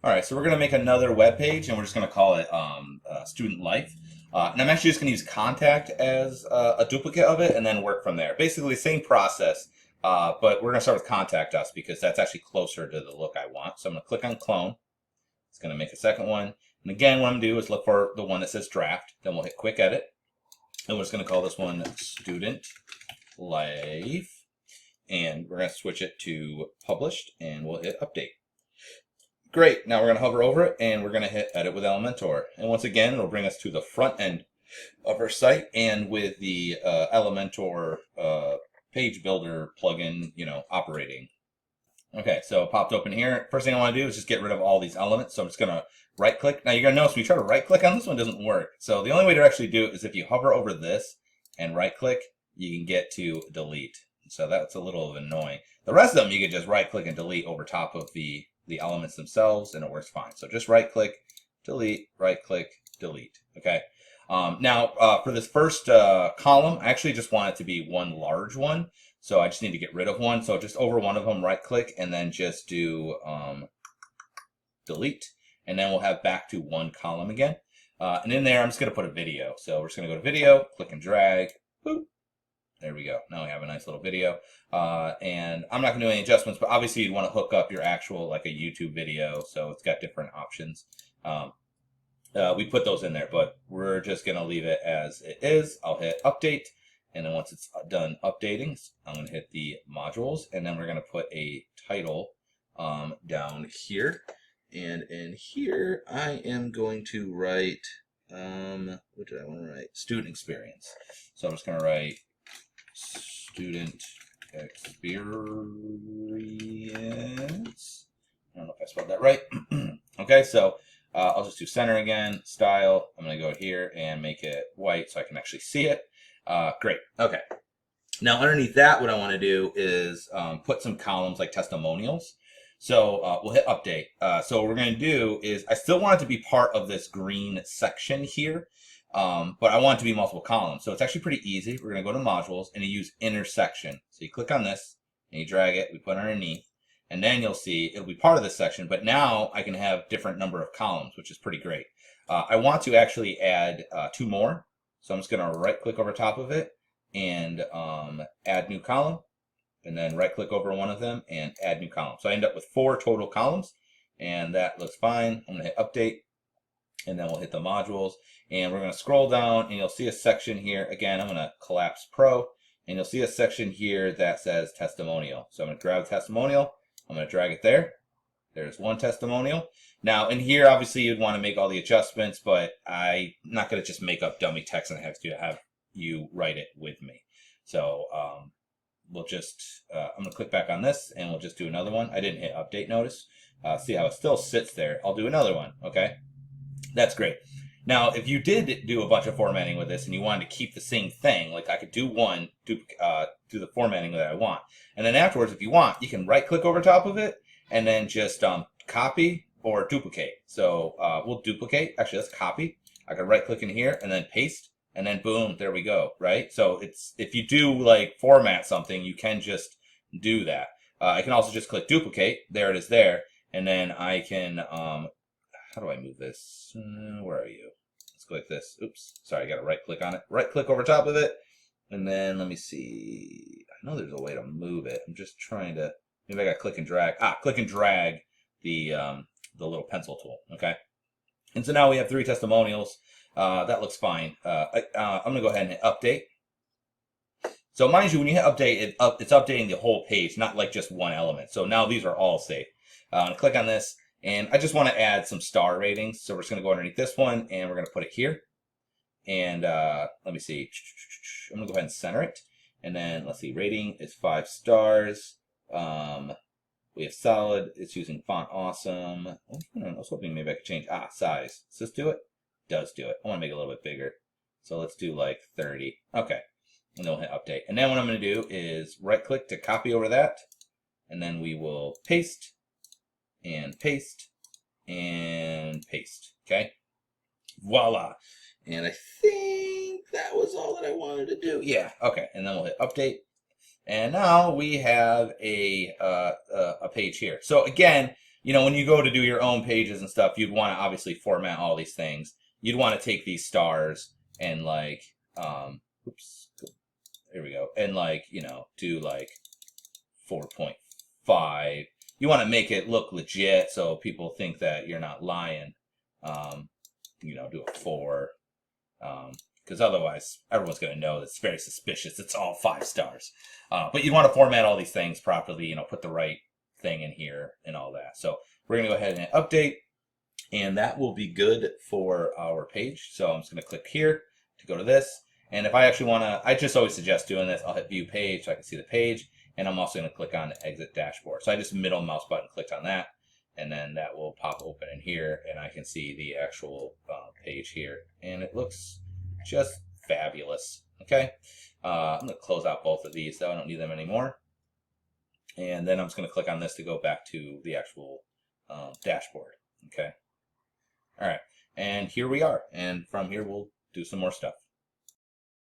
All right, so we're going to make another web page, and we're just going to call it Student Life. And I'm actually just going to use contact as a duplicate of it and then work from there. Basically, same process, but we're going to start with contact us because that's actually closer to the look I want. So I'm going to click on clone. It's going to make a second one. And again, what I'm going to do is look for the one that says draft. Then we'll hit quick edit. And we're just going to call this one Student Life. And we're going to switch it to published, and we'll hit update. Great. Now we're going to hover over it, and we're going to hit edit with Elementor. And once again, it'll bring us to the front end of our site, and with the Elementor page builder plugin, operating. Okay, so it popped open here. First thing I want to do is just get rid of all these elements. So I'm just going to right click. Now you're going to notice when you try to right click on this one, it doesn't work. So the only way to actually do it is if you hover over this and right click, you can get to delete. So that's a little annoying. The rest of them, you can just right click and delete over top of the elements themselves, and it works fine. So just right click, delete, right click, delete. Okay. Now for this first column, I actually just want it to be one large one. So I just need to get rid of one. So just over one of them, right click, and then just do delete. And then we'll have back to one column again. And in there, I'm just going to put a video. So we're just going to go to video, click and drag. Boop. There we go. Now we have a nice little video. And I'm not going to do any adjustments, but obviously you'd want to hook up your actual, like a YouTube video. So it's got different options. We put those in there, but we're just going to leave it as it is. I'll hit update. And then once it's done updating, I'm going to hit the modules. And then we're going to put a title down here. And in here, I am going to write, what did I want to write? Student experience. So I'm just going to write student experience. I don't know if I spelled that right. Okay, so I'll just do center again, style. I'm going to go here and make it white so I can actually see it. Great. Okay. Now underneath that, what I want to do is put some columns like testimonials. So we'll hit update. So what we're going to do is I still want it to be part of this green section here. But I want it to be multiple columns. So it's actually pretty easy. We're going to go to modules and you use intersection. So you click on this and you drag it. We put it underneath. And then you'll see it'll be part of this section. But now I can have different number of columns, which is pretty great. I want to actually add 2 more. So I'm just going to right click over top of it and add new column. And then right click over one of them and add new column. So I end up with 4 total columns. And that looks fine. I'm going to hit update. And then we'll hit the modules. And we're going to scroll down and you'll see a section here. Again, I'm going to collapse Pro. And you'll see a section here that says testimonial. So I'm going to grab testimonial. I'm going to drag it there. There's one testimonial. Now in here, obviously you'd want to make all the adjustments, but I'm not going to just make up dummy text and have you write it with me. So we'll just, I'm going to click back on this and we'll just do another one. I didn't hit update, notice. See how it still sits there. I'll do another one. Okay. That's great. Now, if you did do a bunch of formatting with this and you wanted to keep the same thing, like I could do one, do the formatting that I want. And then afterwards, if you want, you can right click over top of it and then just copy or duplicate. So we'll duplicate. Actually, let's copy. I can right click in here and then paste. And then boom, there we go, right? So it's if you do like format something, you can just do that. I can also just click duplicate. There it is there. And then I can... how do I move this? Where are you? Let's go like this. Oops. Sorry, I got to right click on it. Right click over top of it. And then let me see. I know there's a way to move it. I'm just trying to, maybe I got to click and drag. Click and drag the little pencil tool. Okay. And so now we have 3 testimonials. That looks fine. I'm going to go ahead and hit update. So mind you, when you hit update, it's updating the whole page, not like just one element. So now these are all saved. I'm going to click on this. And I just want to add some star ratings. So we're just going to go underneath this one and we're going to put it here. And let me see. I'm going to go ahead and center it. And then let's see. Rating is 5 stars. We have solid. It's using font awesome. I was hoping maybe I could change. Size. Does this do it? It does do it. I want to make it a little bit bigger. So let's do like 30. Okay. And then we'll hit update. And then what I'm going to do is right click to copy over that. And then we will paste. And paste, and paste, okay? Voila. And I think that was all that I wanted to do. Yeah, okay, and then we'll hit update. And now we have a page here. So again, you know, when you go to do your own pages and stuff, you'd want to obviously format all these things. You'd want to take these stars and like, oops, here we go, and like, you know, do like 4.5. You want to make it look legit so people think that you're not lying. You know, do a 4. Because otherwise everyone's going to know it's very suspicious. It's all 5 stars. But you'd want to format all these things properly, you know, put the right thing in here and all that. So we're going to go ahead and update, and that will be good for our page. So I'm just going to click here to go to this. And if I actually want to, I just always suggest doing this. I'll hit view page so I can see the page, and I'm also going to click on exit dashboard. So I just middle mouse button clicked on that, and then that will pop open in here, and I can see the actual page here, and it looks just fabulous. Okay, I'm going to close out both of these though. I don't need them anymore. And then I'm just going to click on this to go back to the actual dashboard. Okay. All right. And here we are. And from here, we'll do some more stuff.